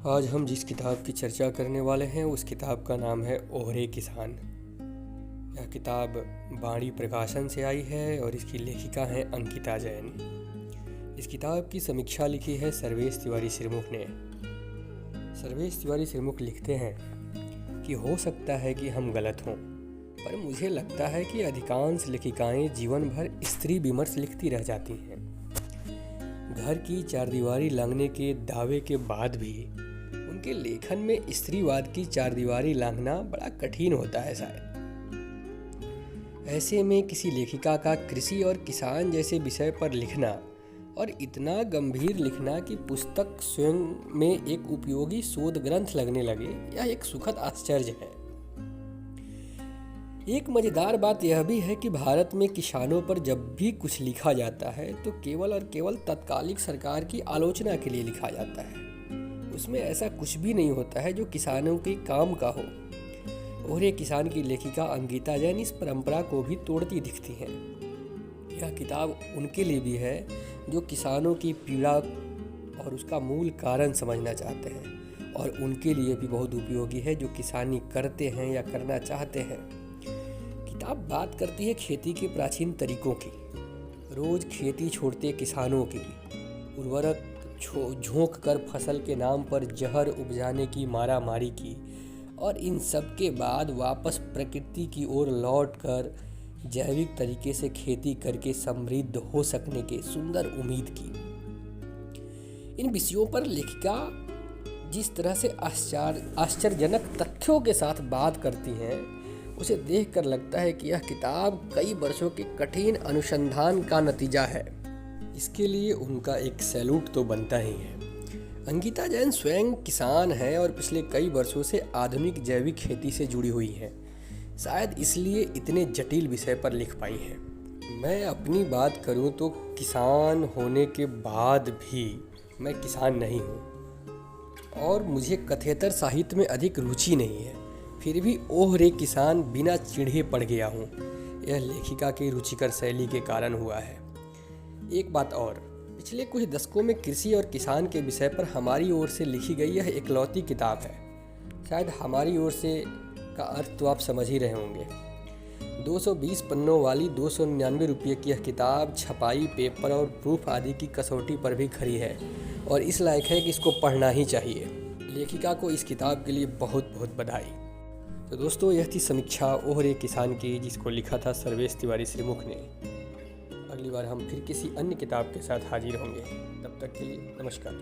आज हम जिस किताब की चर्चा करने वाले हैं उस किताब का नाम है ओहरे किसान। यह किताब बाणी प्रकाशन से आई है और इसकी लेखिका हैं अंकिता जैन। इस किताब की समीक्षा लिखी है सर्वेश तिवारी सिरमुख ने। सर्वेश तिवारी सिरमुख लिखते हैं कि हो सकता है कि हम गलत हों, पर मुझे लगता है कि अधिकांश लेखिकाएं जीवन भर स्त्री विमर्श लिखती रह जाती हैं। घर की चारदीवारी लांघने के दावे के बाद भी उनके लेखन में स्त्रीवाद की चारदीवारी लांघना बड़ा कठिन होता है शायद। ऐसे में किसी लेखिका का कृषि और किसान जैसे विषय पर लिखना और इतना गंभीर लिखना कि पुस्तक स्वयं में एक उपयोगी शोध ग्रंथ लगने लगे, यह एक सुखद आश्चर्य है। एक मजेदार बात यह भी है कि भारत में किसानों पर जब भी कुछ लिखा जाता है तो केवल और केवल तत्कालिक सरकार की आलोचना के लिए लिखा जाता है। उसमें ऐसा कुछ भी नहीं होता है जो किसानों के काम का हो। ओहरे किसान की लेखिका अंकिता जैन इस परंपरा को भी तोड़ती दिखती हैं। यह किताब उनके लिए भी है जो किसानों की पीड़ा और उसका मूल कारण समझना चाहते हैं, और उनके लिए भी बहुत उपयोगी है जो किसानी करते हैं या करना चाहते हैं। किताब बात करती है खेती के प्राचीन तरीकों की, रोज खेती छोड़ते किसानों की, उर्वरक झोंक कर फसल के नाम पर जहर उपजाने की मारामारी की, और इन सब के बाद वापस प्रकृति की ओर लौटकर जैविक तरीके से खेती करके समृद्ध हो सकने के सुंदर उम्मीद की। इन विषयों पर लेखिका जिस तरह से आश्चर्यजनक तथ्यों के साथ बात करती हैं, उसे देखकर लगता है कि यह किताब कई वर्षों के कठिन अनुसंधान का नतीजा है। इसके लिए उनका एक सैल्यूट तो बनता ही है। अंकिता जैन स्वयं किसान हैं और पिछले कई वर्षों से आधुनिक जैविक खेती से जुड़ी हुई हैं। शायद इसलिए इतने जटिल विषय पर लिख पाई हैं। मैं अपनी बात करूं तो किसान होने के बाद भी मैं किसान नहीं हूं और मुझे कथेतर साहित्य में अधिक रुचि नहीं है। फिर भी ओहरे किसान बिना चिढ़े पड़ गया हूँ। यह लेखिका की रुचिकर शैली के कारण हुआ है। एक बात और, पिछले कुछ दशकों में कृषि और किसान के विषय पर हमारी ओर से लिखी गई यह इकलौती किताब है। शायद हमारी ओर से का अर्थ तो आप समझ ही रहे होंगे। 220 पन्नों वाली 299 रुपये की यह किताब छपाई, पेपर और प्रूफ आदि की कसौटी पर भी खरी है और इस लायक है कि इसको पढ़ना ही चाहिए। लेखिका को इस किताब के लिए बहुत बहुत बधाई। तो दोस्तों, यह थी समीक्षा ओहरे किसान की, जिसको लिखा था सर्वेश तिवारी सिरमुख ने। अगली बार हम फिर किसी अन्य किताब के साथ हाजिर होंगे। तब तक के लिए नमस्कार।